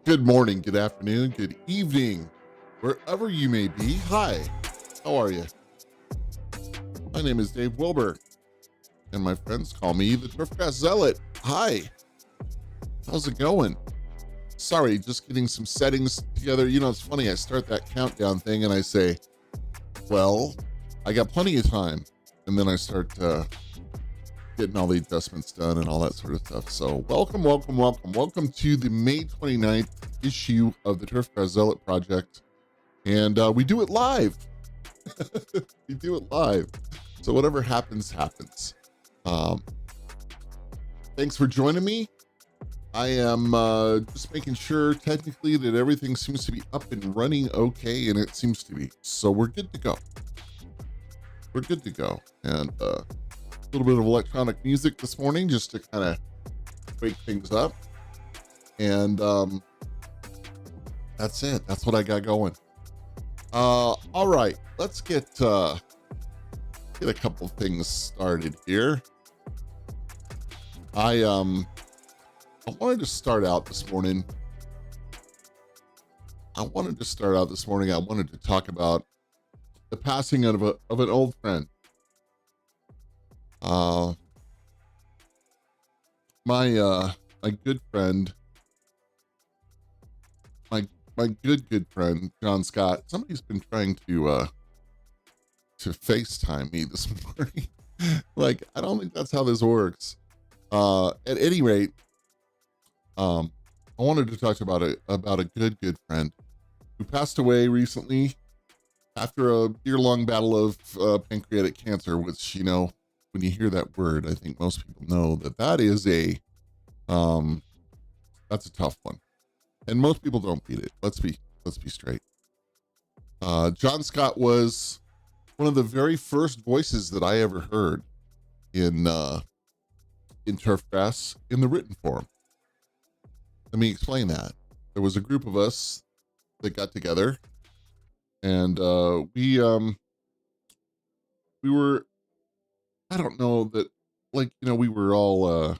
Good morning, good afternoon, good evening, wherever you may be. Hi, how are you? My name is Dave Wilber, and my friends call me the Turfgrass Zealot. Hi, how's it going? Sorry, just getting some settings together. You know, it's funny, I start that countdown thing and I say, well, I got plenty of time. And then I start getting all the adjustments done and all that sort of stuff. So welcome to the May 29th issue of the Turfgrass Zealot project. And we do it live. We do it live. So whatever happens, happens. Thanks for joining me. I am just making sure technically that everything seems to be up and running okay, and it seems to be. So we're good to go. We're good to go. And a little bit of electronic music this morning just to kind of wake things up. And that's it. That's what I got going. All right, let's get a couple of things started here. I wanted to start out this morning. I wanted to talk about the passing of an old friend. My good friend, my good friend, John Scott. Somebody's been trying to FaceTime me this morning. Like, I don't think that's how this works. At any rate, I wanted to talk about a good friend who passed away recently after a year-long battle of pancreatic cancer, which, you know, when you hear that word, I think most people know that is that's a tough one, and most people don't beat it. Let's be straight. John Scott was one of the very first voices that I ever heard in Turfgrass in the written form. Let me explain that. There was a group of us that got together, and we were, I don't know that, like, you know, we were all, I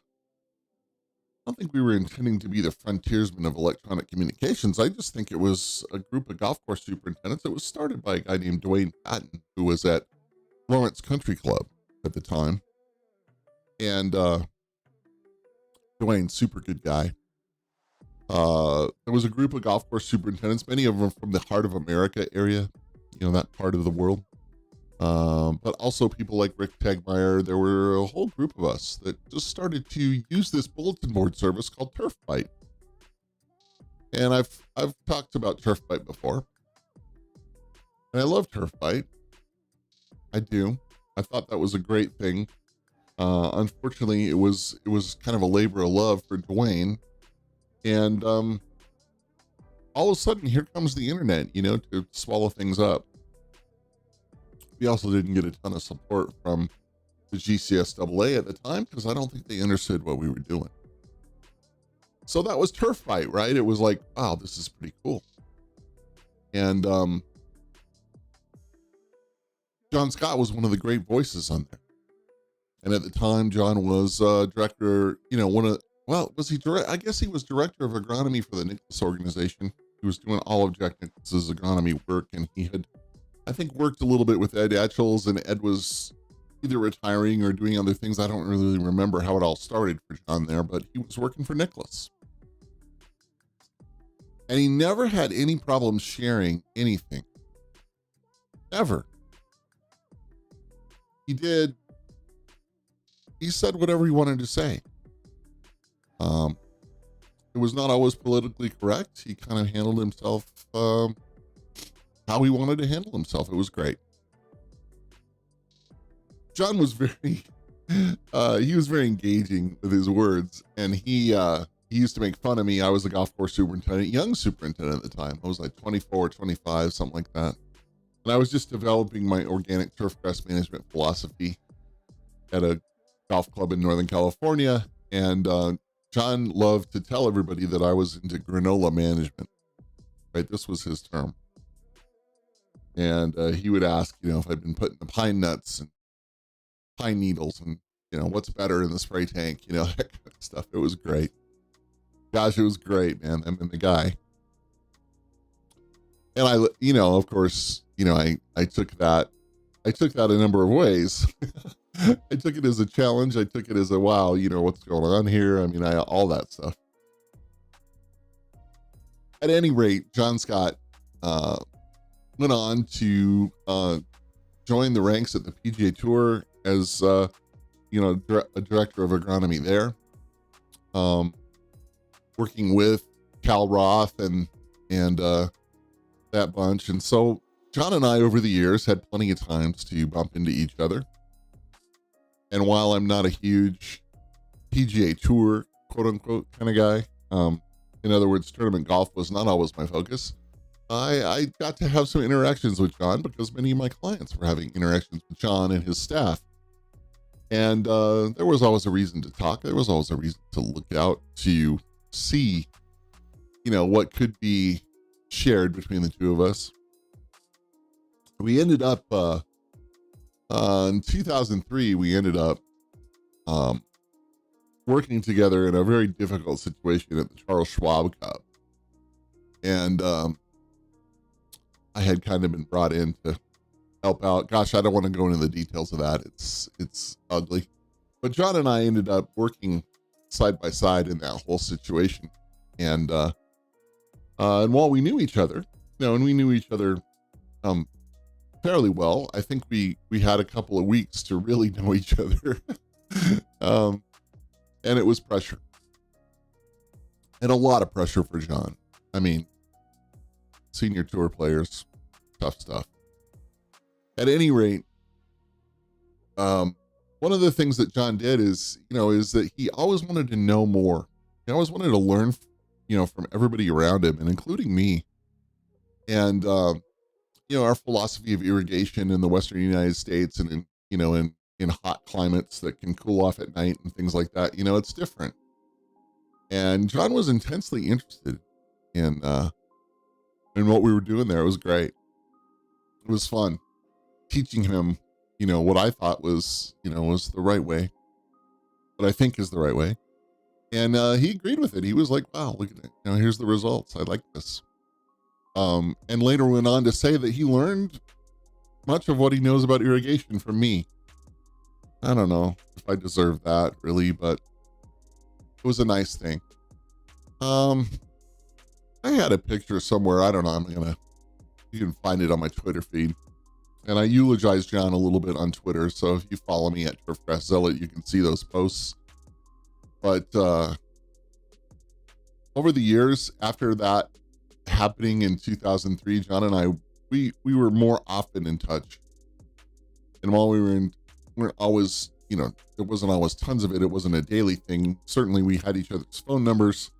don't think we were intending to be the frontiersmen of electronic communications. I just think it was a group of golf course superintendents. It was started by a guy named Dwayne Patton, who was at Lawrence Country Club at the time. And Dwayne, super good guy. There was a group of golf course superintendents, many of them from the Heart of America area, you know, that part of the world. But also people like Rick Tegmeyer. There were a whole group of us that just started to use this bulletin board service called TurfBite. And I've talked about TurfBite before, and I love TurfBite. I do. I thought that was a great thing. Unfortunately, it was kind of a labor of love for Dwayne. And all of a sudden, here comes the internet, you know, to swallow things up. We also didn't get a ton of support from the GCSAA at the time because I don't think they understood what we were doing. So that was TurfBite, right? It was like, wow, this is pretty cool. And John Scott was one of the great voices on there. And at the time, John was director, you know, was he I guess he was director of agronomy for the Nicholas organization. He was doing all of Jack Nicklaus's agronomy work, and he had, I think, worked a little bit with Ed Atchells, and Ed was either retiring or doing other things. I don't really remember how it all started for John there, but he was working for Nicholas. And he never had any problem sharing anything. Ever. He did he said whatever he wanted to say. It was not always politically correct. He kind of handled himself how he wanted to handle himself. It was great. John was very he was very engaging with his words, and he used to make fun of me. I was a golf course superintendent, young superintendent at the time. I was like 24, 25, something like that. And I was just developing my organic turfgrass management philosophy at a golf club in Northern California. And John loved to tell everybody that I was into granola management, right? This was his term. And he would ask, if I'd been putting the pine nuts and pine needles and, what's better in the spray tank, that kind of stuff. It was great. Gosh, it was great, man. I mean, the guy. And I, of course, I took that a number of ways. I took it as a challenge. I took it as a, wow, what's going on here? I mean, all that stuff. At any rate, John Scott went on to join the ranks at the PGA Tour as, a director of agronomy there, working with Cal Roth and that bunch. And so John and I, over the years, had plenty of times to bump into each other. And while I'm not a huge PGA Tour, quote unquote, kind of guy, in other words, tournament golf was not always my focus, I got to have some interactions with John because many of my clients were having interactions with John and his staff. And there was always a reason to talk. There was always a reason to look out to see, what could be shared between the two of us. We ended up, in 2003, we ended up working together in a very difficult situation at the Charles Schwab Cup. And I had kind of been brought in to help out. Gosh, I don't want to go into the details of that. It's ugly. But John and I ended up working side by side in that whole situation. And while we knew each other, and we knew each other fairly well, I think we had a couple of weeks to really know each other. And it was pressure. And a lot of pressure for John. I mean, senior tour players, tough stuff. At any rate, one of the things that John did is that he always wanted to know more. He always wanted to learn, from everybody around him, and including me. And, our philosophy of irrigation in the Western United States and in hot climates that can cool off at night and things like that, it's different. And John was intensely interested in what we were doing there. It was great. It was fun teaching him, what I thought was the right way, what I think is the right way. And he agreed with it. He was like, wow, look at it. Here's the results. I like this. And later went on to say that he learned much of what he knows about irrigation from me. I don't know if I deserve that really, but it was a nice thing. I had a picture somewhere. I don't know. You can find it on my Twitter feed. And I eulogize John a little bit on Twitter. So if you follow me at Turfgrass Zealot, you can see those posts. But over the years after that happening in 2003, John and I, we were more often in touch. And while weren't always, there wasn't always tons of it. It wasn't a daily thing. Certainly we had each other's phone numbers,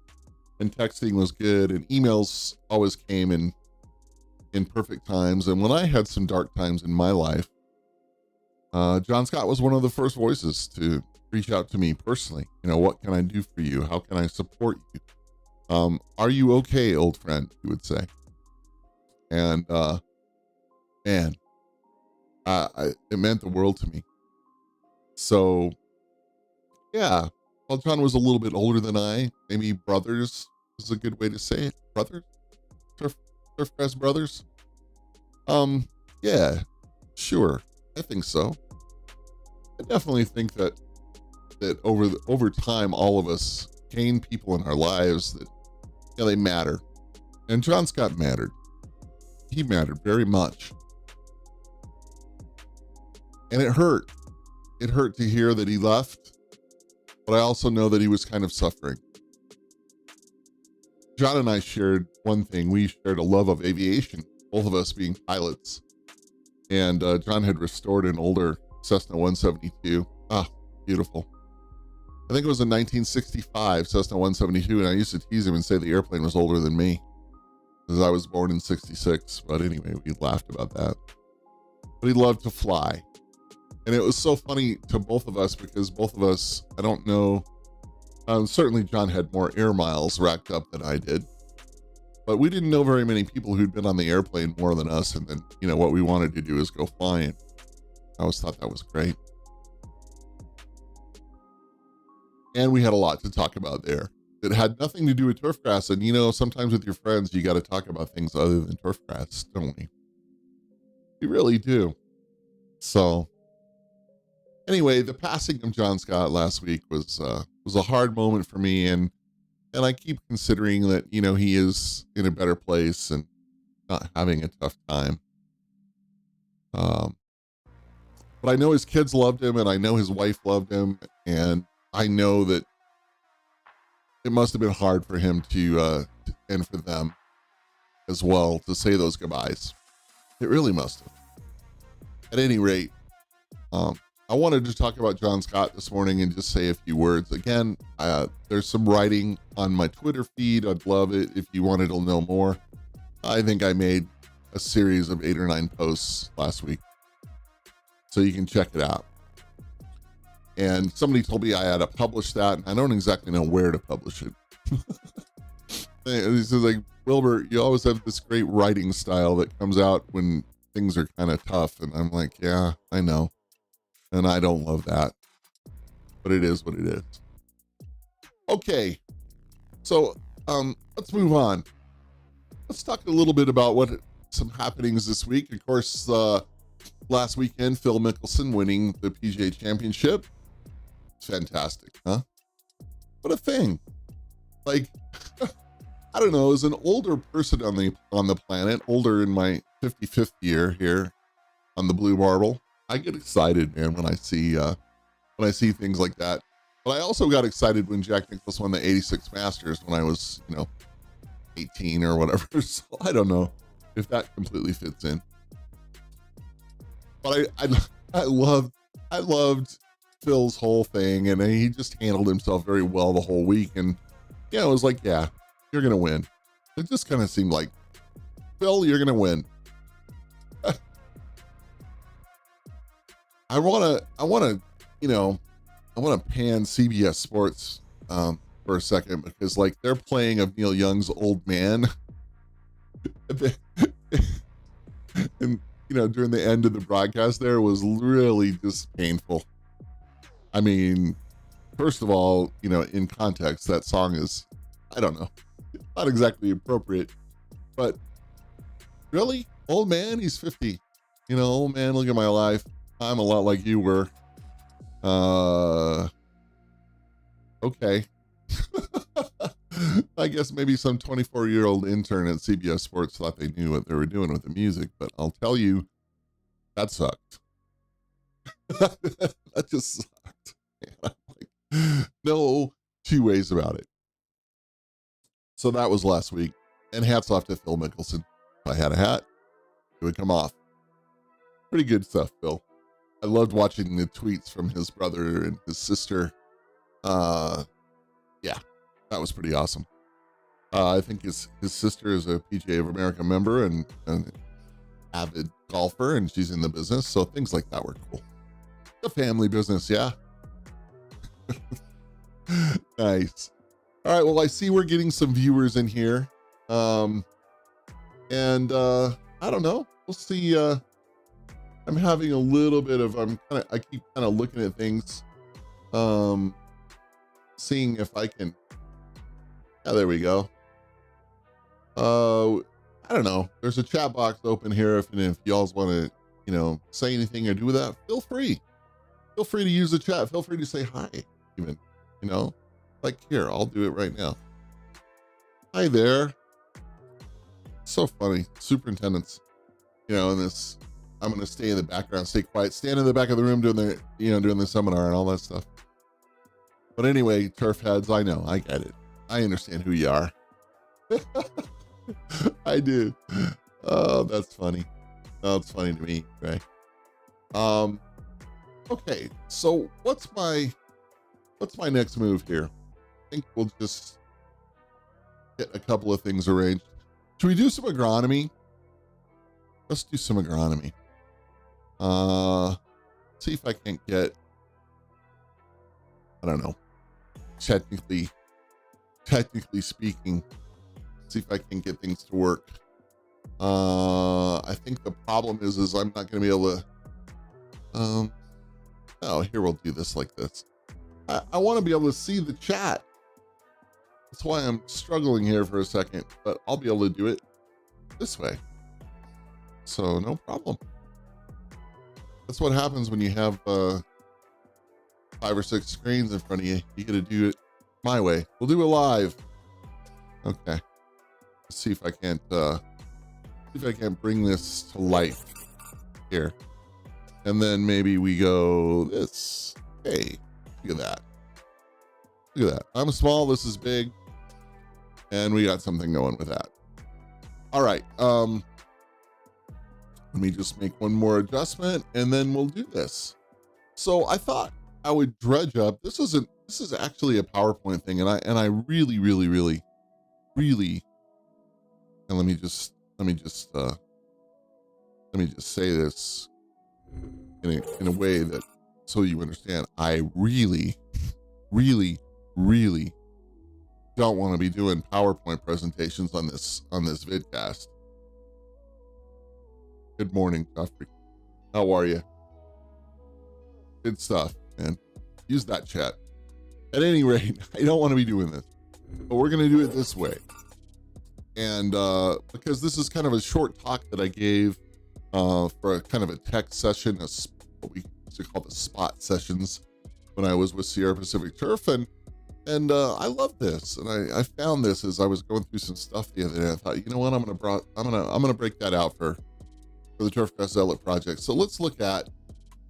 and texting was good, and emails always came in perfect times. And when I had some dark times in my life, John Scott was one of the first voices to reach out to me personally. What can I do for you? How can I support you? Are you okay, old friend? He would say. And man, it meant the world to me. So yeah, well, John was a little bit older than I. Maybe brothers is a good way to say it. Brothers? Turfgrass brothers? Yeah, sure. I think so. I definitely think that over time, all of us gain people in our lives that, they matter. And John Scott mattered. He mattered very much. And it hurt. it hurt to hear that he left, but I also know that he was kind of suffering. John and I shared one thing. We shared a love of aviation, both of us being pilots. And John had restored an older Cessna 172. Ah, beautiful. I think it was a 1965 Cessna 172, and I used to tease him and say the airplane was older than me because I was born in 66. But anyway, we laughed about that. But he loved to fly. And it was so funny to both of us because both of us, I don't know, certainly John had more air miles racked up than I did. But we didn't know very many people who'd been on the airplane more than us. And then, you know, what we wanted to do is go flying. I always thought that was great. And we had a lot to talk about there. It had nothing to do with turfgrass. And, you know, sometimes with your friends, you got to talk about things other than turfgrass, don't we? You really do. So anyway, the passing of John Scott last week was a hard moment for me. And I keep considering that, you know, he is in a better place and not having a tough time. But I know his kids loved him, and I know his wife loved him, and I know that it must have been hard for him to and for them as well to say those goodbyes. It really must have. At any rate, I wanted to talk about John Scott this morning and just say a few words. Again, there's some writing on my Twitter feed. I'd love it if you wanted to know more. I think I made a series of 8 or 9 posts last week, so you can check it out. And somebody told me I had to publish that, and I don't exactly know where to publish it. He says, like, Wilbur, you always have this great writing style that comes out when things are kind of tough. And I'm like, yeah, I know. And I don't love that, but it is what it is. Okay. So, let's move on. Let's talk a little bit about some happenings this week. Of course, last weekend, Phil Mickelson winning the PGA Championship. It's fantastic, huh? What a thing. Like, I don't know, as an older person on the planet, older in my 55th year here on the Blue Marble, I get excited, man, when I see things like that. But I also got excited when Jack Nicklaus won the 86 Masters when I was, 18 or whatever. So I don't know if that completely fits in. But I loved Phil's whole thing, and he just handled himself very well the whole week. And it was like, yeah, you're gonna win. It just kind of seemed like, Phil, you're gonna win. I wanna pan CBS Sports for a second, because like they're playing of Neil Young's Old Man. And during the end of the broadcast there was really just painful. I mean, first of all, in context, that song is, I don't know, not exactly appropriate, but really, old man, he's 50. Old man, look at my life. I'm a lot like you were. Okay. I guess maybe some 24-year-old intern at CBS Sports thought they knew what they were doing with the music, but I'll tell you, that sucked. That just sucked. Man, like, no two ways about it. So that was last week, and hats off to Phil Mickelson. If I had a hat, it would come off. Pretty good stuff, Phil. I loved watching the tweets from his brother and his sister. Yeah, that was pretty awesome. I think his sister is a PGA of America member and an avid golfer, and she's in the business. So things like that were cool. The family business, yeah. Nice. All right, well, I see we're getting some viewers in here. And I don't know. We'll see. I'm having a little bit of, I keep kind of looking at things, seeing if I can, there we go. I don't know. There's a chat box open here. If y'all want to, say anything or do that, feel free. Feel free to use the chat. Feel free to say hi, even, like here, I'll do it right now. Hi there. So funny. Superintendents, in this I'm gonna stay in the background, stay quiet, stand in the back of the room doing the seminar and all that stuff. But anyway, turf heads, I know, I get it. I understand who you are. I do. Oh, that's funny. That's funny to me, right? Okay, so what's my next move here? I think we'll just get a couple of things arranged. Should we do some agronomy? Let's do some agronomy. See if I can't get, I don't know, technically speaking, see if I can get things to work. I think the problem is I'm not going to be able to, oh, here, we'll do this like this. I want to be able to see the chat. That's why I'm struggling here for a second, but I'll be able to do it this way. So no problem. That's what happens when you have 5 or 6 screens in front of you. You got to do it my way. We'll do it live. Okay. Let's see if I can't bring this to life here. And then maybe we go this. Hey, look at that. Look at that. I'm small, this is big. And we got something going with that. All right. Let me just make one more adjustment and then we'll do this. So I thought I would dredge up. This is actually a PowerPoint thing, and I really, and let me just say this in a way that so you understand. I really don't want to be doing PowerPoint presentations on this vidcast. Good morning, Jeffrey. How are you? Good stuff, man. Use that chat. At any rate, I don't want to be doing this, but we're going to do it this way. And because this is kind of a short talk that I gave for a kind of a tech session, what we used to call the spot sessions when I was with Sierra Pacific Turf, and I love this, and I found this as I was going through some stuff the other day. I thought, you know what, I'm gonna break that out for the Turfgrass Zealot project. So let's look at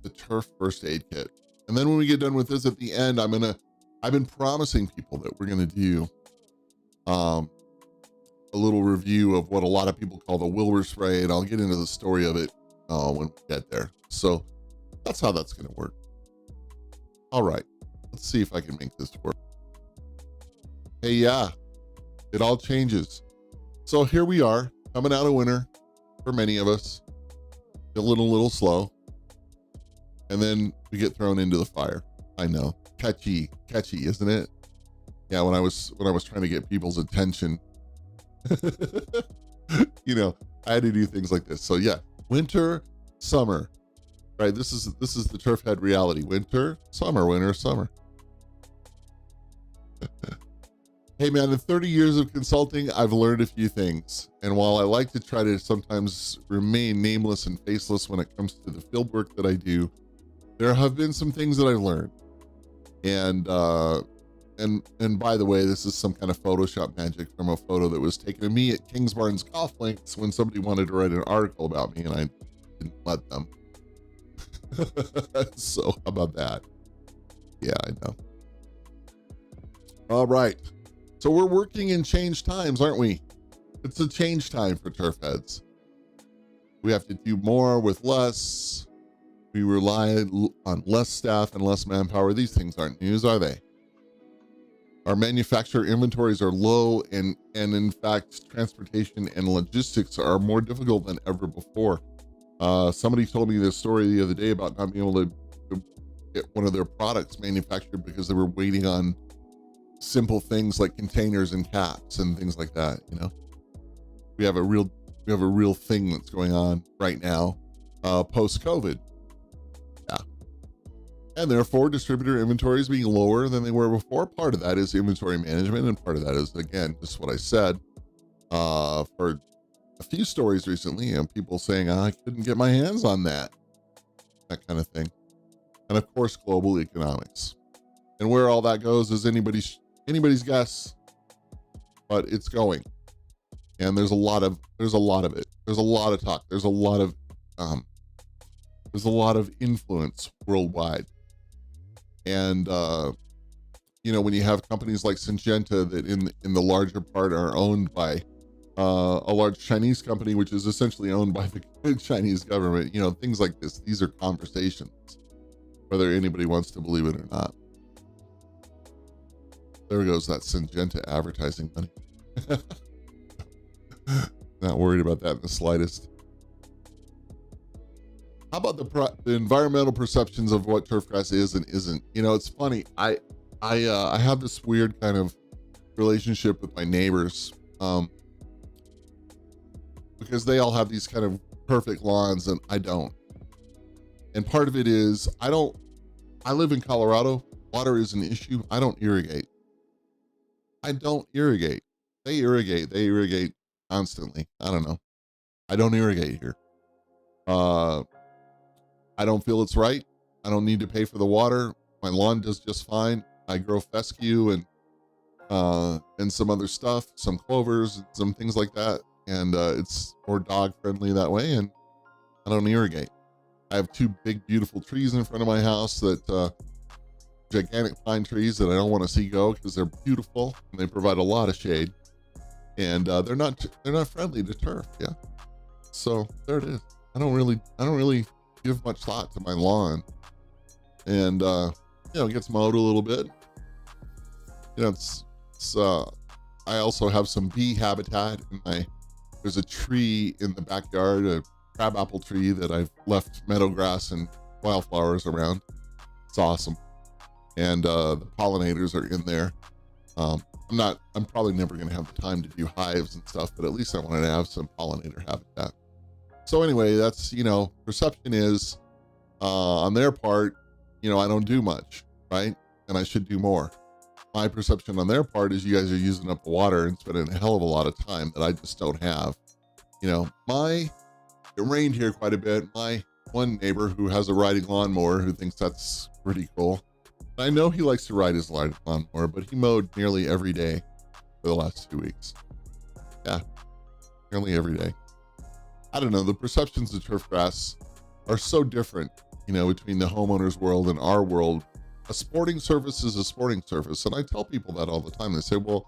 the turf first aid kit, and then when we get done with this at the end, I've been promising people that we're gonna do a little review of what a lot of people call the Wilbur Spray, and I'll get into the story of it when we get there. So that's how that's gonna work. All right, let's see if I can make this work. Hey, yeah, it all changes. So here we are, coming out of winter for many of us, feeling a little slow, and then we get thrown into the fire. I know, catchy, isn't it? Yeah, when I was trying to get people's attention, you know, I had to do things like this. So yeah, winter, summer, right? This is the turf head reality. Winter, summer. Hey man, in 30 years of consulting, I've learned a few things. And while I like to try to sometimes remain nameless and faceless when it comes to the field work that I do, there have been some things that I've learned. And by the way, this is some kind of Photoshop magic from a photo that was taken of me at Kingsbarn's Golf Links when somebody wanted to write an article about me and I didn't let them. So how about that? Yeah, I know. All right. So we're working in change times, aren't we? It's a change time for turf heads. We have to do more with less. We rely on less staff and less manpower. These things aren't news, are they? Our manufacturer inventories are low, and in fact, transportation and logistics are more difficult than ever before. Somebody told me this story the other day about not being able to get one of their products manufactured because they were waiting on simple things like containers and caps and things like that. You know, we have a real thing that's going on right now, post-COVID. Yeah. And therefore distributor inventories being lower than they were before. Part of that is inventory management, and part of that is, again, just what I said. For a few stories recently, and people saying, I couldn't get my hands on that kind of thing. And of course, global economics. And where all that goes is anybody's guess, but it's going. And there's a lot of it. There's a lot of talk. There's a lot of There's a lot of influence worldwide. And, when you have companies like Syngenta that in the larger part are owned by a large Chinese company, which is essentially owned by the Chinese government, things like this. These are conversations, whether anybody wants to believe it or not. There goes that Syngenta advertising money. Not worried about that in the slightest. How about the environmental perceptions of what turfgrass is and isn't? It's funny. I have this weird kind of relationship with my neighbors, because they all have these kind of perfect lawns and I don't. And part of it is I live in Colorado. Water is an issue. I don't irrigate. They irrigate constantly. I don't know. I don't irrigate here. I don't feel it's right. I don't need to pay for the water. My lawn does just fine. I grow fescue and some other stuff, some clovers, and some things like that. And it's more dog friendly that way. And I don't irrigate. I have two big, beautiful trees in front of my house that, gigantic pine trees that I don't want to see go because they're beautiful and they provide a lot of shade. And they're not friendly to turf. Yeah. So there it is. I don't really give much thought to my lawn. And, it gets mowed a little bit. I also have some bee habitat there's a tree in the backyard, a crabapple tree that I've left meadowgrass and wildflowers around. It's awesome. And the pollinators are in there. I'm probably never going to have the time to do hives and stuff, but at least I wanted to have some pollinator habitat. So anyway, that's, perception is, on their part, I don't do much, right? And I should do more. My perception on their part is you guys are using up the water and spending a hell of a lot of time that I just don't have. It rained here quite a bit. My one neighbor who has a riding lawnmower who thinks that's pretty cool. I know he likes to ride his lawnmower, but he mowed nearly every day for the last 2 weeks. Yeah, nearly every day. I don't know. The perceptions of turfgrass are so different, between the homeowner's world and our world. A sporting surface is a sporting surface. And I tell people that all the time. They say, well,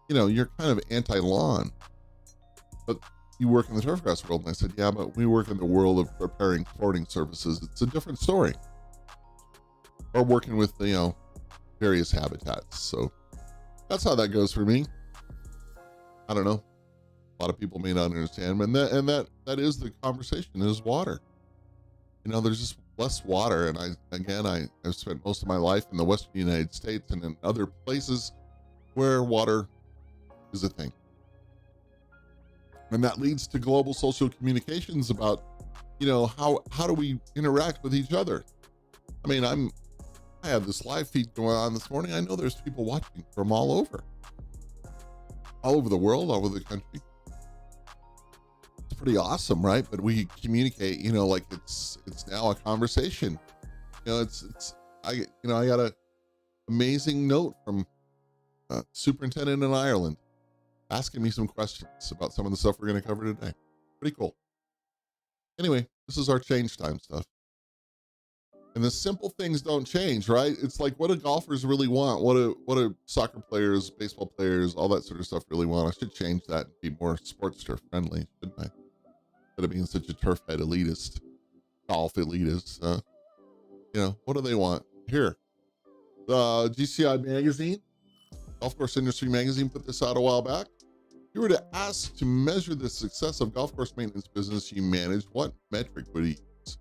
you're kind of anti-lawn, but you work in the turfgrass world. And I said, yeah, but we work in the world of preparing sporting surfaces. It's a different story. Or working with, various habitats. So that's how that goes for me. I don't know. A lot of people may not understand, and that is the conversation, is water. There's just less water. And I've spent most of my life in the Western United States and in other places where water is a thing. And that leads to global social communications about, how do we interact with each other? I mean, I have this live feed going on this morning. I know there's people watching from all over the world, all over the country. It's pretty awesome, right? But we communicate, like it's now a conversation. I got a amazing note from a superintendent in Ireland asking me some questions about some of the stuff we're going to cover today. Pretty cool. Anyway, this is our change time stuff. And the simple things don't change, right? It's like, what do golfers really want? What do soccer players, baseball players, all that sort of stuff really want? I should change that and be more sports turf friendly, shouldn't I? Instead of being such a turf head elitist, golf elitist. What do they want? Here, the GCI magazine, Golf Course Industry magazine, put this out a while back. If you were to ask to measure the success of golf course maintenance business you manage, what metric would you use?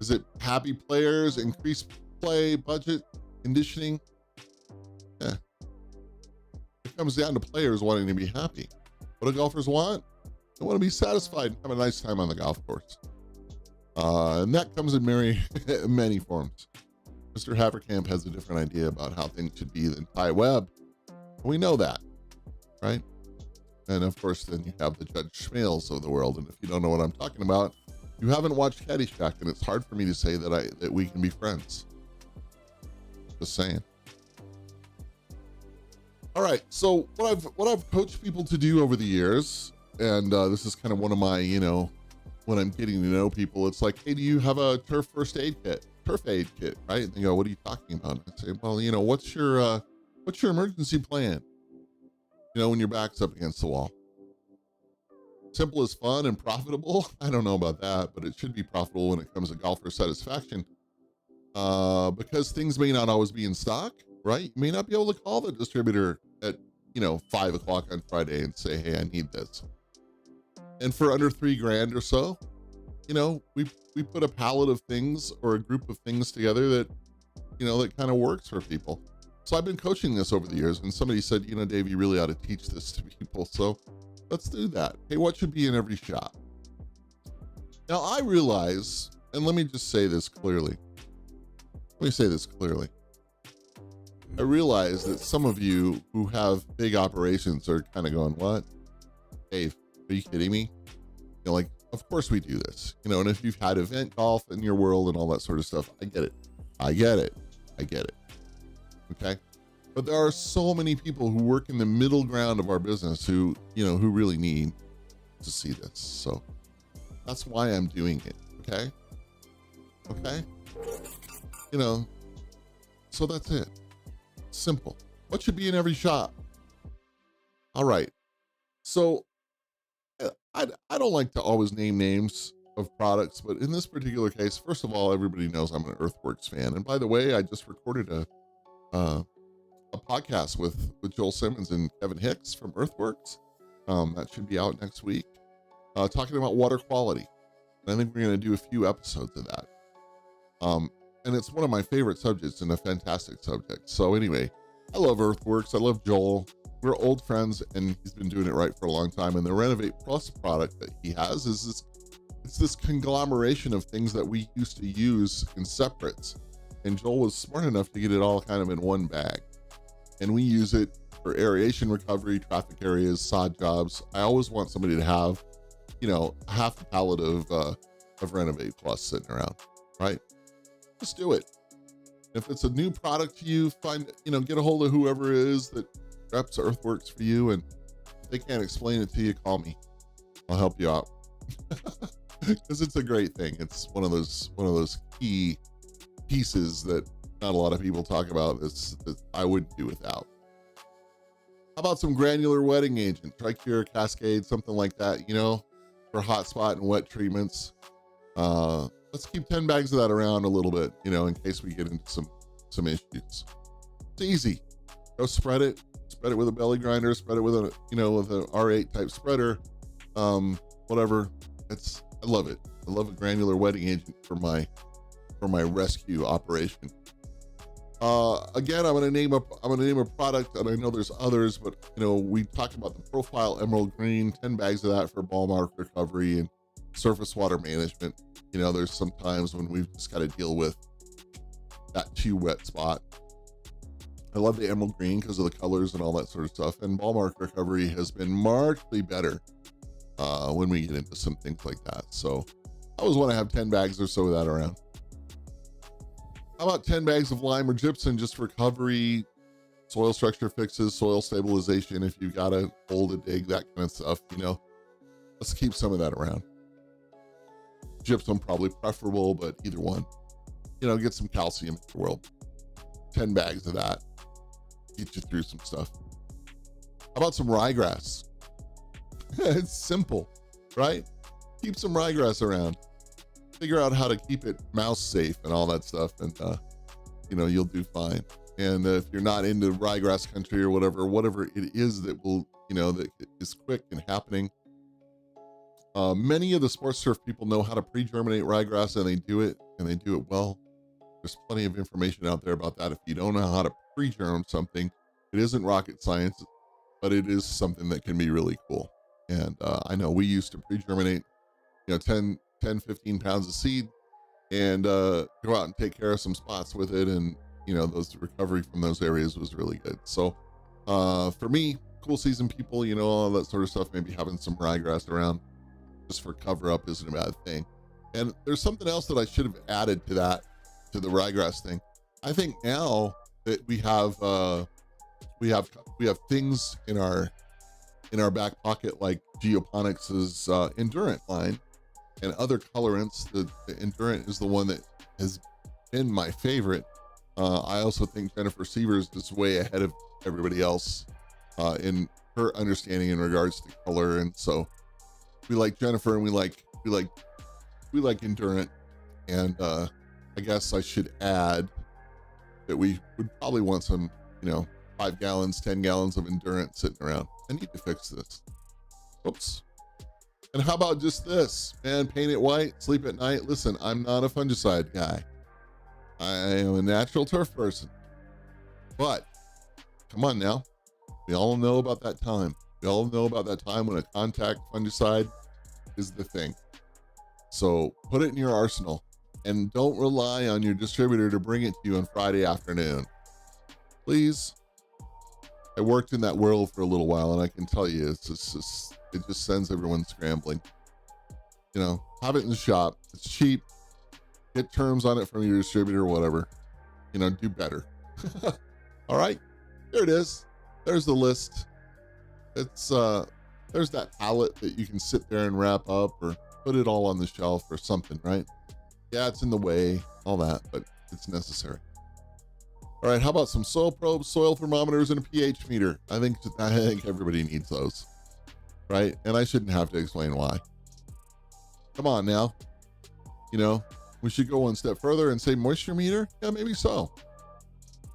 Is it happy players, increased play, budget, conditioning? Yeah. It comes down to players wanting to be happy. What do golfers want? They want to be satisfied and have a nice time on the golf course. And that comes in many forms. Mr. Haverkamp has a different idea about how things should be than Ty Webb. We know that, right? And of course, then you have the Judge Schmales of the world. And if you don't know what I'm talking about, you haven't watched Caddyshack, and it's hard for me to say that we can be friends. Just saying. All right. So what I've coached people to do over the years, and this is kind of one of my when I'm getting to know people, it's like, hey, do you have a turf aid kit, right? And they go, what are you talking about? I say, well, what's your emergency plan? When your back's up against the wall. Simple is fun and profitable. I don't know about that, but it should be profitable when it comes to golfer satisfaction. Because things may not always be in stock, right? You may not be able to call the distributor at 5 o'clock on Friday and say, hey, I need this. And for under $3,000 or so, we put a palette of things or a group of things together that that kind of works for people. So I've been coaching this over the years, and somebody said, Dave, you really ought to teach this to people. So let's do that. Hey, what should be in every shop? Now I realize, and let me just say this clearly. I realize that some of you who have big operations are kind of going, what? Dave, are you kidding me? Of course we do this, and if you've had event golf in your world and all that sort of stuff, I get it. Okay. But there are so many people who work in the middle ground of our business who really need to see this. So that's why I'm doing it. Okay. So that's it. Simple. What should be in every shop? All right. So I don't like to always name names of products, but in this particular case, first of all, everybody knows I'm an Earthworks fan. And by the way, I just recorded a podcast with Joel Simmons and Kevin Hicks from Earthworks. That should be out next week, talking about water quality. And I think we're going to do a few episodes of that. And it's one of my favorite subjects and a fantastic subject. So anyway, I love Earthworks. I love Joel. We're old friends, and he's been doing it right for a long time. And the Renovate Plus product that he has is this conglomeration of things that we used to use in separates. And Joel was smart enough to get it all kind of in one bag. And we use it for aeration recovery, traffic areas, sod jobs. I always want somebody to have, half a pallet of Renovate Plus sitting around, right? Just do it. If it's a new product to you, get a hold of whoever it is that reps Earthworks for you. And if they can't explain it to you, call me. I'll help you out. Because it's a great thing. It's one of those key pieces that not a lot of people talk about that I wouldn't do without. How about some granular wetting agent, Tricure, Cascade, something like that, for hot spot and wet treatments. Let's keep 10 bags of that around a little bit, in case we get into some issues. It's easy. Go spread it with a belly grinder, spread it with with an R8 type spreader, whatever. I love it. I love a granular wetting agent for my rescue operation. Again, I'm gonna name a product, and I know there's others, but we talked about the Profile Emerald Green, 10 bags of that for ball mark recovery and surface water management. There's some times when we've just got to deal with that too wet spot. I love the Emerald Green because of the colors and all that sort of stuff. And ball mark recovery has been markedly better when we get into some things like that. So I always want to have 10 bags or so of that around. How about 10 bags of lime or gypsum, just recovery, soil structure fixes, soil stabilization, if you've got a hole to dig, that kind of stuff, let's keep some of that around. Gypsum probably preferable, but either one, get some calcium in your world. 10 bags of that, get you through some stuff. How about some ryegrass? It's simple, right? Keep some ryegrass around. Figure out how to keep it mouse safe and all that stuff, and you'll do fine. And if you're not into ryegrass country or whatever it is that will, that is quick and happening. Many of the sports turf people know how to pre-germinate ryegrass, and they do it well. There's plenty of information out there about that. If you don't know how to pre-germ something, it isn't rocket science, but it is something that can be really cool. And I know we used to pre-germinate, 10, 15 pounds of seed and go out and take care of some spots with it. And, those recovery from those areas was really good. So for me, cool season people, all that sort of stuff, maybe having some ryegrass around just for cover up isn't a bad thing. And there's something else that I should have added to the ryegrass thing. I think now that we have things in our back pocket, like Geoponics's Endurant line, and other colorants. The Endurant is the one that has been my favorite. I also think Jennifer Sievers is way ahead of everybody else in her understanding in regards to color. And so we like Jennifer, and we like Endurant. And I guess I should add that we would probably want some, 5 gallons, 10 gallons of Endurant sitting around. I need to fix this. Oops. And how about just this, man? Paint it white, sleep at night. Listen, I'm not a fungicide guy. I am a natural turf person. But come on now. We all know about that time. We all know about that time when a contact fungicide is the thing. So put it in your arsenal, and don't rely on your distributor to bring it to you on Friday afternoon. Please. I worked in that world for a little while, and I can tell you, it just sends everyone scrambling. Have it in the shop. It's cheap. Get terms on it from your distributor or whatever. Do better. All right, there it is. There's the list. It's there's that pallet that you can sit there and wrap up or put it all on the shelf or something, right? Yeah, it's in the way, all that, but it's necessary. All right, how about some soil probes, soil thermometers, and a pH meter? I think everybody needs those, right? And I shouldn't have to explain why. Come on now. We should go one step further and say moisture meter. Yeah, maybe so.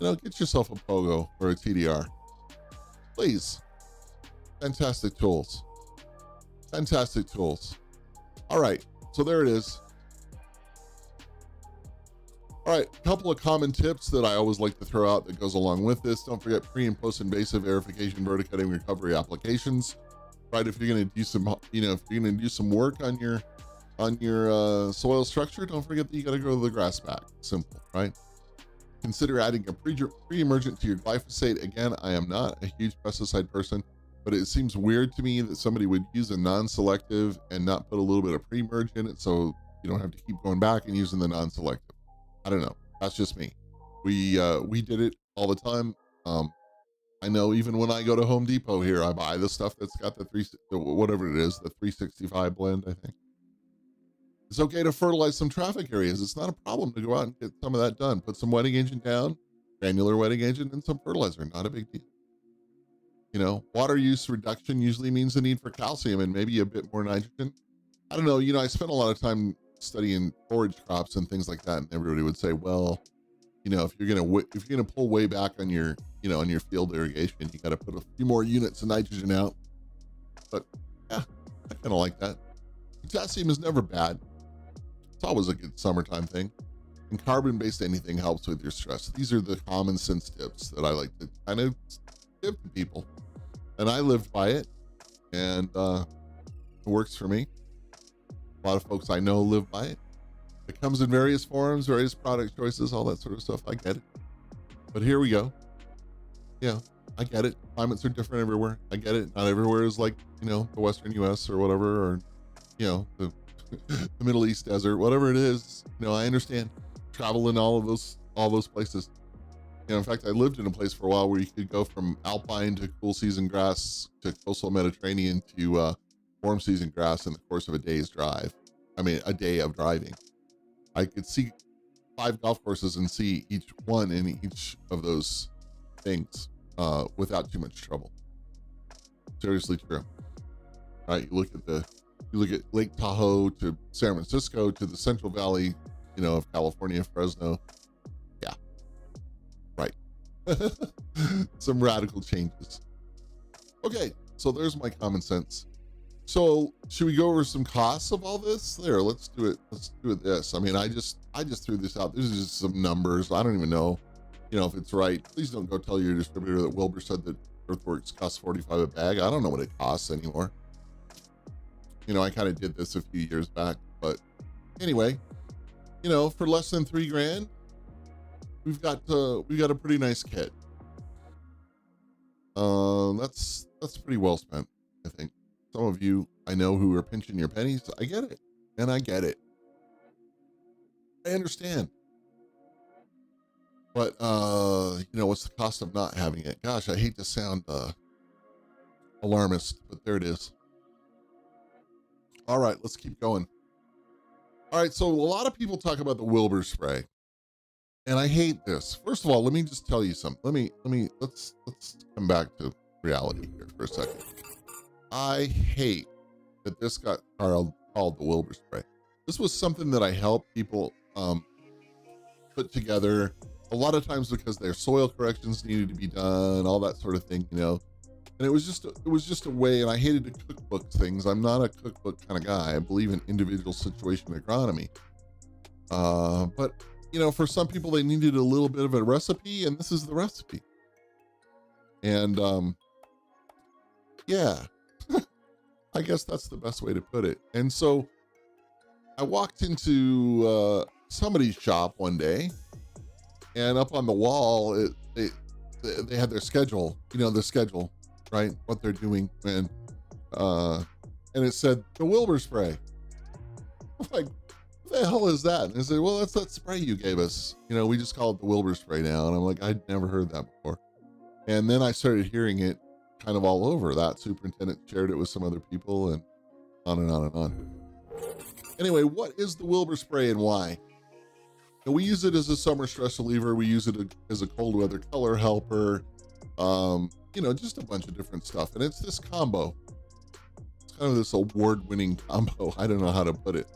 Get yourself a Pogo or a TDR. Please. Fantastic tools. Fantastic tools. All right, so there it is. All right, a couple of common tips that I always like to throw out that goes along with this. Don't forget pre and post invasive aerification, verticutting, recovery applications. Right, if you're going to do some, if you're going to do some work on your soil structure, don't forget that you got to grow the grass back. Simple, right? Consider adding a pre-emergent to your glyphosate. Again, I am not a huge pesticide person, but it seems weird to me that somebody would use a non-selective and not put a little bit of pre-emergent in it, so you don't have to keep going back and using the non-selective. I don't know. That's just me. We did it all the time. I know even when I go to Home Depot here, I buy the stuff that's got the whatever it is, the 365 blend, I think. It's okay to fertilize some traffic areas. It's not a problem to go out and get some of that done. Put some wetting agent down, granular wetting agent, and some fertilizer. Not a big deal. Water use reduction usually means the need for calcium and maybe a bit more nitrogen. I don't know. I spent a lot of time studying forage crops and things like that, and everybody would say, well, if you're gonna pull way back on your on your field irrigation, you got to put a few more units of nitrogen out. But yeah, I kind of like that. Potassium is never bad. It's always a good summertime thing. And carbon-based anything helps with your stress. These are the common sense tips that I like to kind of give to people, and I lived by it, and it works for me. A lot of folks I know live by it. It comes in various forms, various product choices, all that sort of stuff. I get it. But here we go. Yeah, I get it. Climates are different everywhere. I get it. Not everywhere is like, the Western US or whatever, or, the, the Middle East desert, whatever it is. I understand. Travel in all those places. In fact, I lived in a place for a while where you could go from alpine to cool season grass to coastal Mediterranean to warm season grass in the course of a day's drive. I mean, a day of driving. I could see 5 golf courses and see each one in each of those things without too much trouble. Seriously true. All right, you look at Lake Tahoe to San Francisco to the Central Valley, of California, Fresno. Yeah, right. Some radical changes. Okay, so there's my common sense. So should we go over some costs of all this? There, let's do it. Let's do it this. I mean, I just threw this out. This is just some numbers. I don't even know, if it's right. Please don't go tell your distributor that Wilbur said that Earthworks costs $45 a bag. I don't know what it costs anymore. I kind of did this a few years back, but anyway, for less than $3,000, we've got a pretty nice kit. That's pretty well spent, I think. Some of you I know who are pinching your pennies. I get it. And I get it. I understand. But, what's the cost of not having it? Gosh, I hate to sound alarmist, but there it is. All right, let's keep going. All right, so a lot of people talk about the Wilbur spray, and I hate this. First of all, let me just tell you something. Let's come back to reality here for a second. I hate that this got called the Wilbur spray. This was something that I helped people put together a lot of times because their soil corrections needed to be done, all that sort of thing, you know. And it was just a way, and I hated to cookbook things. I'm not a cookbook kind of guy. I believe in individual situation agronomy. But you know, for some people, they needed a little bit of a recipe, and this is the recipe. And yeah, I guess that's the best way to put it. And so I walked into somebody's shop one day, and up on the wall, they had their schedule, you know, their schedule, right? What they're doing, and it said the Wilbur spray. I'm like, what the hell is that? And they said, well, that's that spray you gave us. You know, we just call it the Wilbur spray now. And I'm like, I'd never heard that before. And then I started hearing it kind of all over. That superintendent shared it with some other people, and on and on and on. Anyway, what is the Wilbur spray and why? And we use it as a summer stress reliever. We use it as a cold weather color helper. You know, just a bunch of different stuff. And it's this combo. It's kind of this award-winning combo. I don't know how to put it.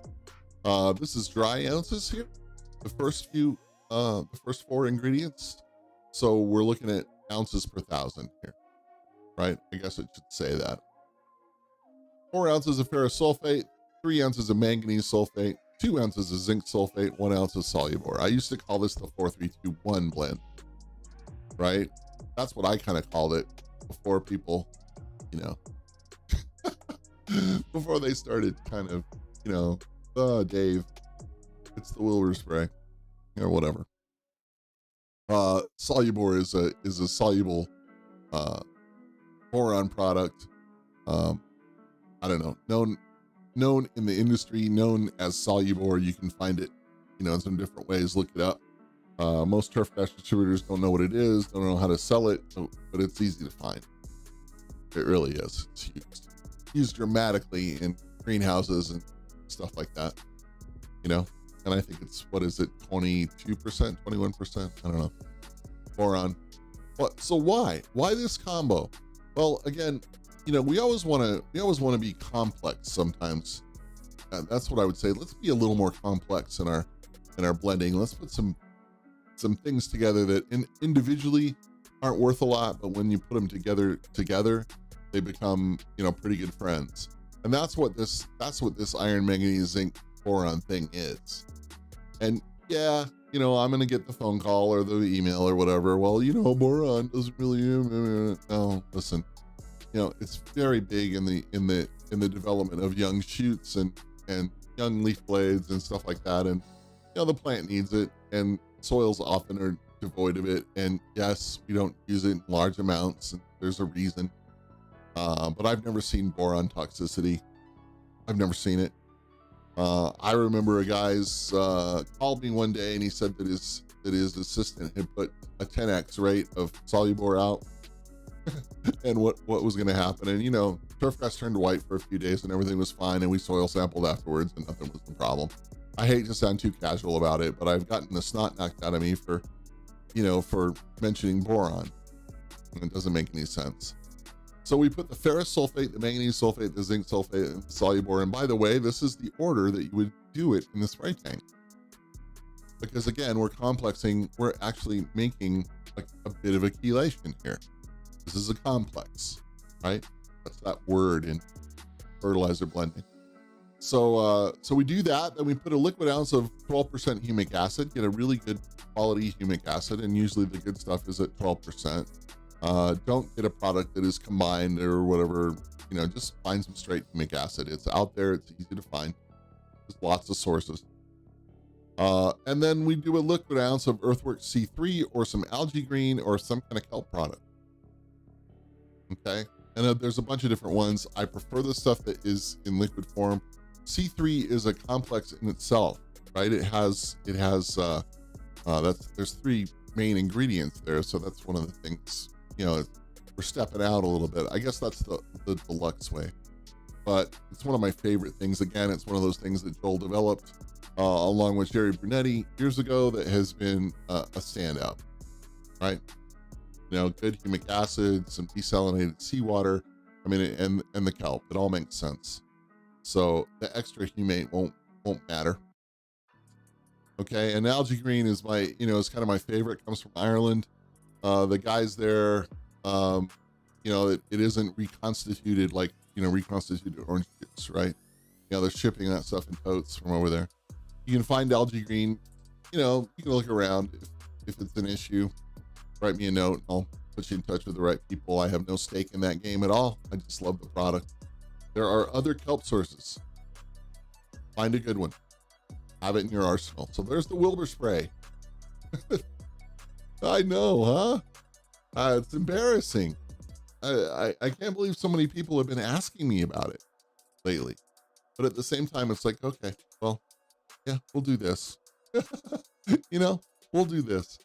This is dry ounces here. The first 4 ingredients. So we're looking at ounces per 1,000 here, right? I guess it should say that. 4 ounces of ferrous sulfate, 3 ounces of manganese sulfate, 2 ounces of zinc sulfate, 1 ounce of Solubor. I used to call this the 4-3-2-1 blend, right? That's what I kind of called it before people, you know, before they started kind of, you know, oh, Dave, it's the Wilbur spray or whatever. Solubor is a soluble boron product. I don't know, known in the industry, known as Solubor. You can find it, you know, in some different ways. Look it up. Most Turfgrass distributors don't know what it is, don't know how to sell it, but it's easy to find. It really is. It's used dramatically in greenhouses and stuff like that, you know. And I think it's, what is it, 22%, 21%? I don't know. Boron. So why this combo? Well, again, you know, we always want to be complex sometimes. That's what I would say. Let's be a little more complex in our blending. Let's put some things together that individually aren't worth a lot, but when you put them together, they become, you know, pretty good friends. And that's what this iron, manganese, zinc, boron thing is. And yeah, you know, I'm gonna get the phone call or the email or whatever. Well, you know, boron doesn't really. No, listen. You know, it's very big in the development of young shoots and young leaf blades and stuff like that. And you know, the plant needs it, and soils often are devoid of it. And yes, we don't use it in large amounts, and there's a reason. But I've never seen boron toxicity. I've never seen it. I remember a guy's called me one day, and he said that his assistant had put a 10x rate of Solubor out, and what was going to happen. And you know, turfgrass turned white for a few days, and everything was fine. And we soil sampled afterwards, and nothing was the problem. I hate to sound too casual about it, but I've gotten the snot knocked out of me for mentioning boron, and it doesn't make any sense. So we put the ferrous sulfate, the manganese sulfate, the zinc sulfate, and the Solubor. And by the way, this is the order that you would do it in the spray tank. Because again, we're actually making like a bit of a chelation here. This is a complex, right? That's that word in fertilizer blending. So we do that, then we put a liquid ounce of 12% humic acid, get a really good quality humic acid, and usually the good stuff is at 12%. Don't get a product that is combined or whatever, you know, just find some straight humic acid. It's out there, it's easy to find. There's lots of sources. And then we do a liquid ounce of Earthworks C3 or some algae green or some kind of kelp product. Okay, and there's a bunch of different ones. I prefer the stuff that is in liquid form. C3 is a complex in itself, right? There's 3 main ingredients there, so that's one of the things, you know, we're stepping out a little bit. I guess that's the deluxe way. but it's one of my favorite things. Again, it's one of those things that Joel developed along with Jerry Brunetti years ago that has been a standout, right? You know, good humic acid, some desalinated seawater. I mean, and the kelp, it all makes sense. So the extra humate won't matter. Okay, and algae green is my, is kind of my favorite. It comes from Ireland. The guys there, it isn't reconstituted like, reconstituted orange juice, right? They're shipping that stuff in totes from over there. You can find algae green, you can look around. If it's an issue, write me a note and I'll put you in touch with the right people. I have no stake in that game at all. I just love the product. There are other kelp sources. Find a good one. Have it in your arsenal. So there's the Wilbur Spray. I know, huh? It's embarrassing. I can't believe so many people have been asking me about it lately. But at the same time, it's like, okay, well, yeah, we'll do this. We'll do this.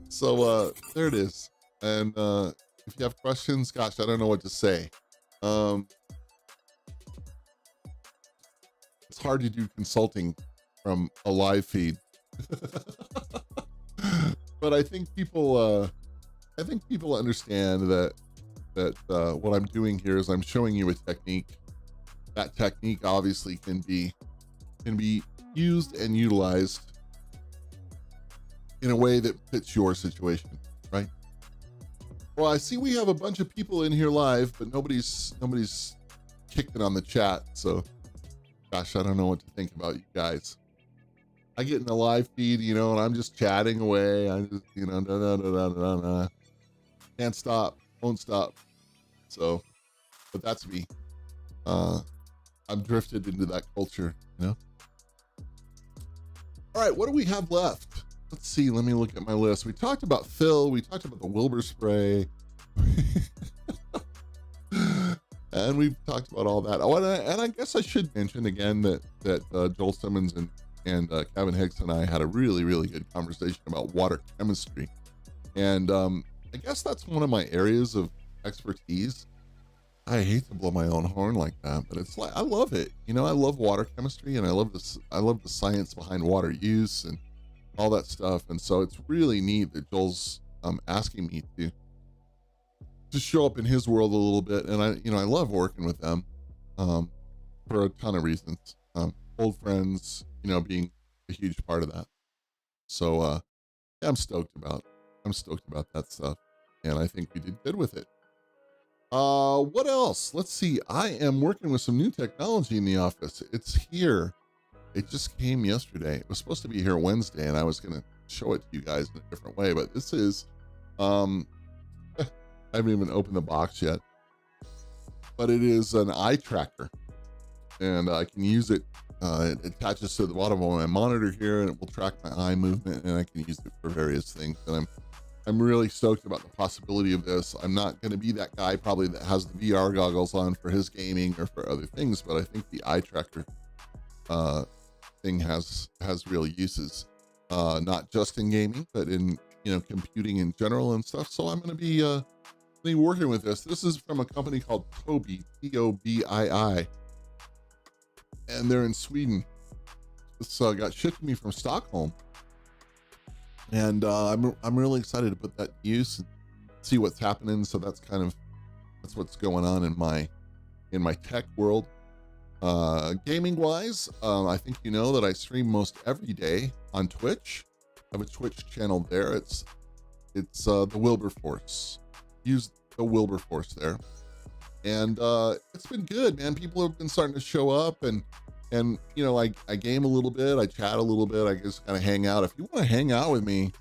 So there it is. And if you have questions, gosh, I don't know what to say. It's hard to do consulting from a live feed. But I think people understand that what I'm doing here is I'm showing you a technique. That technique obviously can be used and utilized in a way that fits your situation, right? Well, I see we have a bunch of people in here live, but nobody's kicked it on the chat. So, gosh, I don't know what to think about you guys. I get in the live feed, and I'm just chatting away. I just, can't stop, won't stop. So, but that's me. I'm drifted into that culture, All right, what do we have left? Let's see. Let me look at my list. We talked about Phil. We talked about the Wilbur Spray. And we've talked about all that. Oh, and I guess I should mention again that Joel Simmons and Kevin Hicks and I had a really, really good conversation about water chemistry. And I guess that's one of my areas of expertise. I hate to blow my own horn like that, but it's like, I love it. I love water chemistry and I love the science behind water use and all that stuff. And so it's really neat that Joel's asking me to show up in his world a little bit. And I love working with them for a ton of reasons. Old friends, being a huge part of that. So yeah, I'm stoked about that stuff. And I think we did good with it. What else? Let's see. I am working with some new technology in the office. It's here. It just came yesterday. It was supposed to be here Wednesday, and I was going to show it to you guys in a different way, but this is, I haven't even opened the box yet, but it is an eye tracker, and I can use it. It attaches to the bottom of my monitor here, and it will track my eye movement, and I can use it for various things. And I'm really stoked about the possibility of this. I'm not going to be that guy probably that has the VR goggles on for his gaming or for other things, but I think the eye tracker thing has real uses, not just in gaming, but in computing in general and stuff. So I'm going to be working with this. This is from a company called Tobii, Tobii, and they're in Sweden. This got shipped to me from Stockholm. And I'm really excited to put that to use and see what's happening. So that's what's going on in my tech world. Gaming wise, I think that I stream most every day on Twitch. I have a Twitch channel there. It's the Wilbur Force. Use the Wilbur Force there, and it's been good, man. People have been starting to show up, and I game a little bit, I chat a little bit, I just kind of hang out. If you want to hang out with me,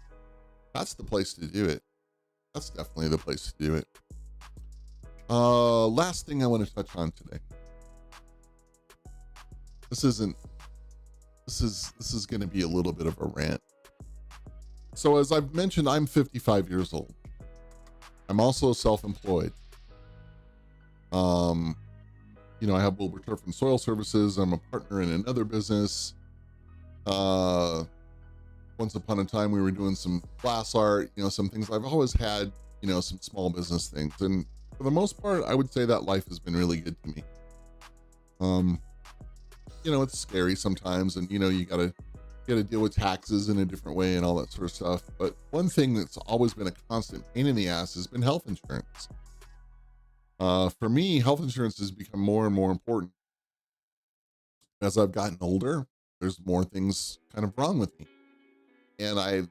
that's the place to do it. That's definitely the place to do it. Last thing I want to touch on today. This is going to be a little bit of a rant. So as I've mentioned, I'm 55 years old. I'm also self-employed. I have Wilbur Turf and Soil Services. I'm a partner in another business. Once upon a time, we were doing some glass art, some things. I've always had, some small business things. And for the most part, I would say that life has been really good to me. It's scary sometimes, and you gotta deal with taxes in a different way and all that sort of stuff. But one thing that's always been a constant pain in the ass has been health insurance. For me, health insurance has become more and more important as I've gotten older. There's more things kind of wrong with me, and I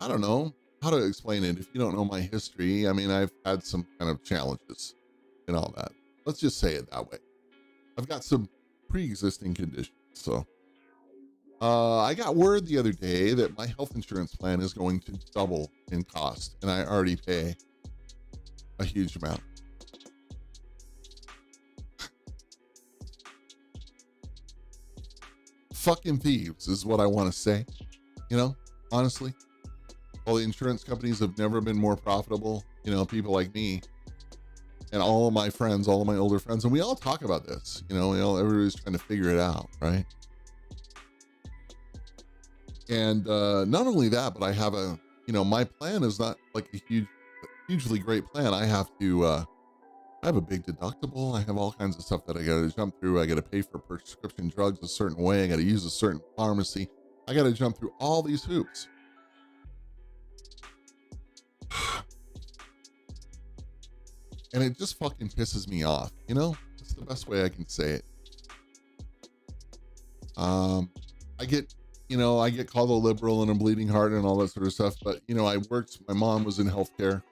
don't know how to explain it. If you don't know my history, I mean, I've had some kind of challenges and all that. Let's just say it that way. I've got some pre-existing conditions. So I got word the other day that my health insurance plan is going to double in cost, and I already pay a huge amount. Fucking thieves is what I want to say. Honestly, all the insurance companies have never been more profitable. People like me and all of my friends, all of my older friends, and we all talk about this. Everybody's trying to figure it out, right? And not only that, but I have my plan is not like a hugely great plan. I have a big deductible. I have all kinds of stuff that I got to jump through. I got to pay for prescription drugs a certain way. I got to use a certain pharmacy. I got to jump through all these hoops. And it just fucking pisses me off. It's the best way I can say it. I get called a liberal and a bleeding heart and all that sort of stuff. But, my mom was in healthcare,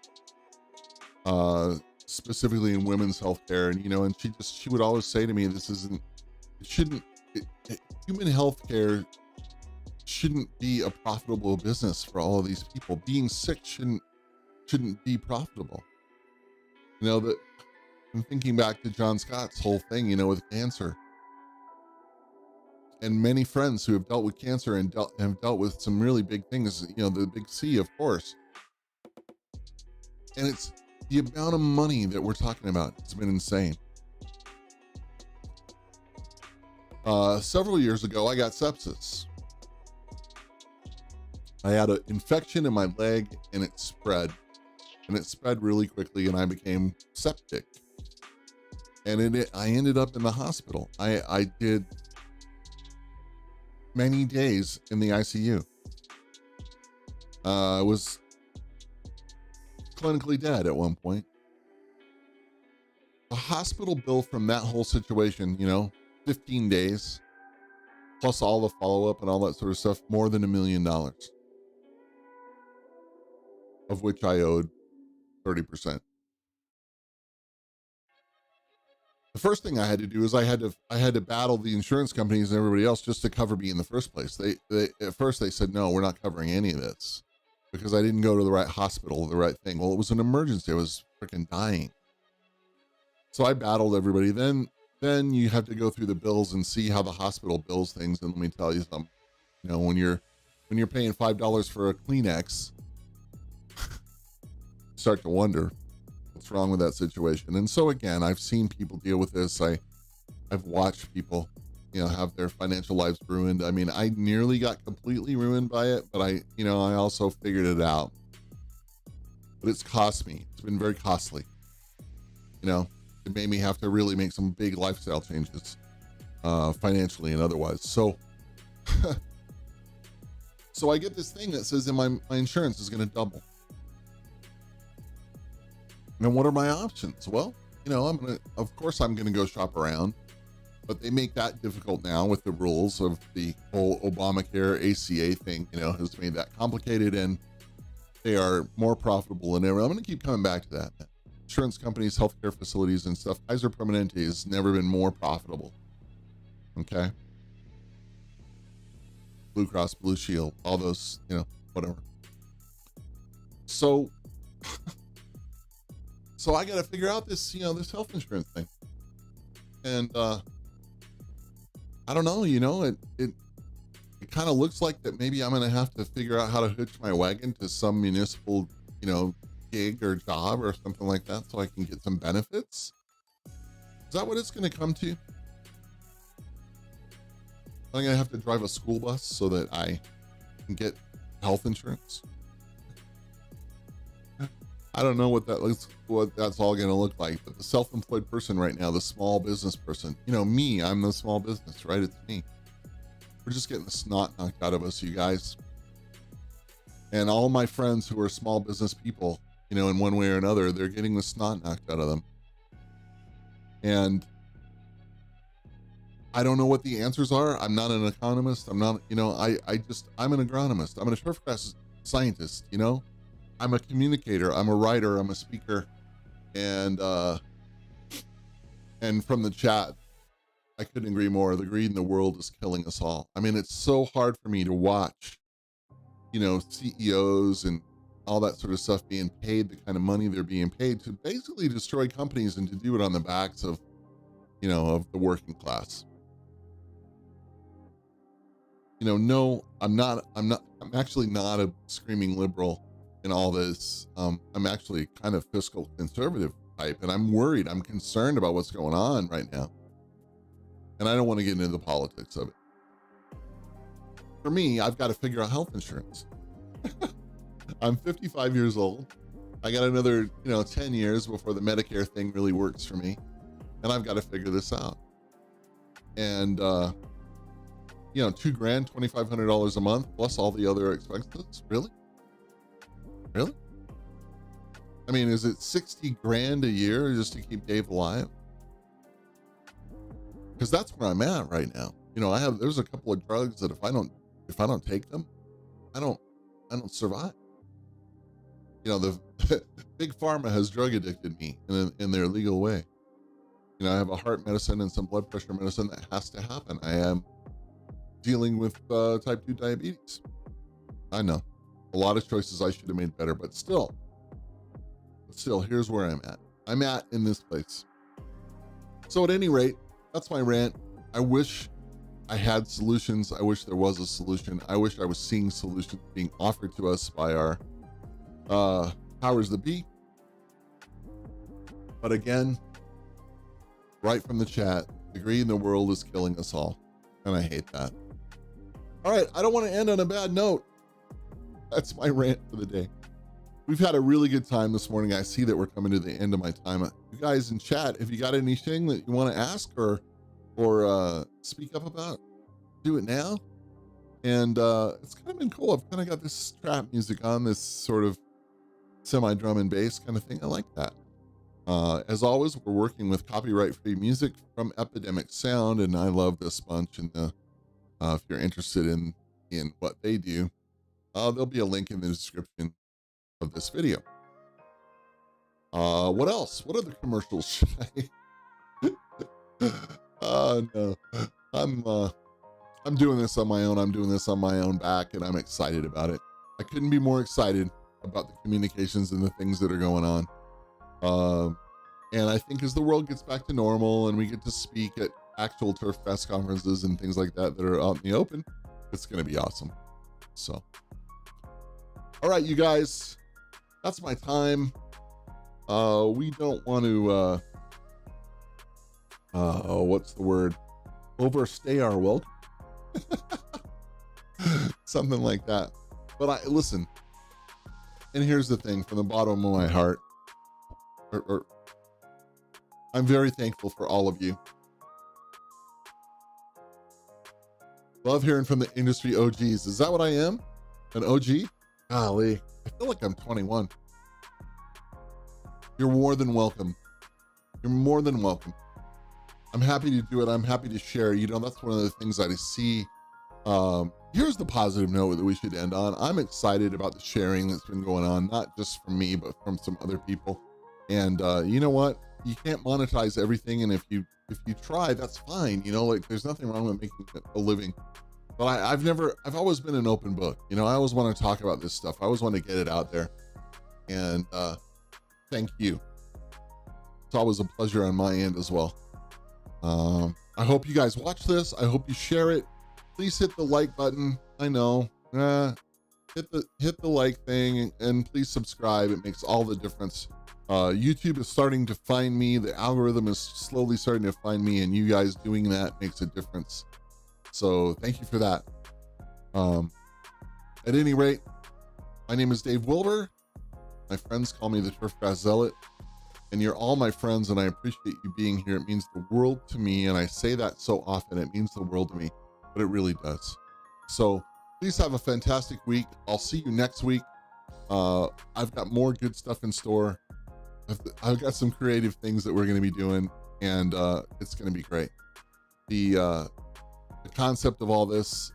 specifically in women's healthcare. And, she would always say to me, human healthcare shouldn't be a profitable business for all of these people. Being sick shouldn't be profitable. That I'm thinking back to John Scott's whole thing, with cancer. And many friends who have dealt with cancer and have dealt with some really big things, the big C, of course. And it's the amount of money that we're talking about. It's been insane. Several years ago, I got sepsis. I had an infection in my leg, and it spread. And it spread really quickly, and I became septic. And I ended up in the hospital. I did many days in the ICU. I was clinically dead at one point. The hospital bill from that whole situation, 15 days, plus all the follow-up and all that sort of stuff, more than $1 million, of which I owed 30%. The first thing I had to do is I had to battle the insurance companies and everybody else just to cover me in the first place. They at first they said, no, we're not covering any of this because I didn't go to the right hospital, the right thing. Well, it was an emergency. I was freaking dying. So I battled everybody. Then you have to go through the bills and see how the hospital bills things. And let me tell you something, when you're paying $5 for a Kleenex, start to wonder what's wrong with that situation. And so again, I've seen people deal with this. I've watched people, have their financial lives ruined. I mean, I nearly got completely ruined by it, but I also figured it out. But it's cost me. It's been very costly. It made me have to really make some big lifestyle changes, financially and otherwise. So, so I get this thing that says that my insurance is going to double. And what are my options? Well, of course I'm going to go shop around, but they make that difficult now with the rules of the whole Obamacare ACA thing, has made that complicated, and they are more profitable than ever. I'm going to keep coming back to that. Insurance companies, healthcare facilities and stuff. Kaiser Permanente has never been more profitable. Okay. Blue Cross, Blue Shield, all those, whatever. So, so I got to figure out this, this health insurance thing. And, I don't know, it kind of looks like that maybe I'm going to have to figure out how to hitch my wagon to some municipal, gig or job or something like that so I can get some benefits. Is that what it's going to come to? I'm going to have to drive a school bus so that I can get health insurance. I don't know what that's all going to look like, but the self-employed person right now, the small business person, you know, me, I'm the small business, right? It's me. We're just getting the snot knocked out of us, you guys. And all my friends who are small business people, you know, in one way or another, they're getting the snot knocked out of them. And I don't know what the answers are. I'm not an economist. I'm not, you know, I'm an agronomist. I'm a turfgrass scientist, you know? I'm a communicator. I'm a writer. I'm a speaker. And from the chat, I couldn't agree more. The greed in the world is killing us all. I mean, it's so hard for me to watch, you know, CEOs and all that sort of stuff being paid the kind of money they're being paid to basically destroy companies and to do it on the backs of, you know, of the working class. You know, no, I'm actually not a screaming liberal in all this. I'm actually kind of fiscal conservative type, and I'm worried. I'm concerned about what's going on right now. And I don't want to get into the politics of it. For me, I've got to figure out health insurance. I'm 55 years old. I got another, you know, 10 years before the Medicare thing really works for me. And I've got to figure this out. And, you know, $2 grand, $2,500 a month, plus all the other expenses. Really? Really? I mean, is it 60 grand a year just to keep Dave alive? Because that's where I'm at right now. You know, there's a couple of drugs that if I don't take them, I don't survive. You know, the big pharma has drug addicted me in their legal way. You know, I have a heart medicine and some blood pressure medicine that has to happen. I am dealing with type 2 diabetes. I know a lot of choices I should have made better, but still, here's where I'm at. I'm at in this place. So at any rate, that's my rant. I wish I had solutions. I wish there was a solution. I wish I was seeing solutions being offered to us by our powers that be. But again, right from the chat, the greed in the world is killing us all. And I hate that. All right, I don't want to end on a bad note. That's my rant for the day. We've had a really good time this morning. I see that we're coming to the end of my time. You guys in chat, if you got anything that you want to ask or speak up about, do it now. And it's kind of been cool. I've kind of got this trap music on, this sort of semi-drum and bass kind of thing. I like that. As always, we're working with copyright-free music from Epidemic Sound, and I love this bunch. And if you're interested in what they do, there'll be a link in the description of this video. What else? What other commercials should I? No, I'm doing this on my own. I'm doing this on my own back, and I'm excited about it. I couldn't be more excited about the communications and the things that are going on. And I think as the world gets back to normal and we get to speak at actual Turfgrass conferences and things like that are out in the open, it's going to be awesome. So, all right, you guys, that's my time. We don't want to, what's the word? Overstay our welcome. Something like that. But listen, and here's the thing, from the bottom of my heart, I'm very thankful for all of you. Love hearing from the industry OGs. Is that what I am? An OG? Golly, I feel like I'm 21. You're more than welcome. You're more than welcome. I'm happy to do it. I'm happy to share. You know, that's one of the things that I see. Here's the positive note that we should end on. I'm excited about the sharing that's been going on, not just from me, but from some other people. And you know what? You can't monetize everything. And if you try, that's fine. You know, like there's nothing wrong with making a living. But I've always been an open book. You know, I always want to talk about this stuff. I always want to get it out there. And thank you. It's always a pleasure on my end as well. I hope you guys watch this. I hope you share it. Please hit the like button. I know, hit the like thing, and please subscribe. It makes all the difference. YouTube is starting to find me. The algorithm is slowly starting to find me, and you guys doing that makes a difference. So thank you for that. At any rate, my name is Dave Wilber. My friends call me the Turfgrass Zealot, and you're all my friends, and I appreciate you being here. It means the world to me, and I say that so often. It means the world to me, but it really does. So please have a fantastic week. I'll see you next week. I've got more good stuff in store. I've got some creative things that we're going to be doing, and it's going to be great. The concept of all this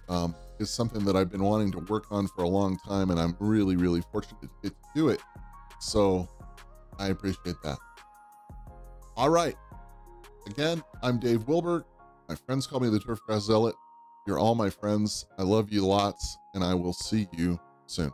is something that I've been wanting to work on for a long time, and I'm really, really fortunate to get to do it. So I appreciate that. All right. Again, I'm Dave Wilbur. My friends call me the Turfgrass Zealot. You're all my friends. I love you lots, and I will see you soon.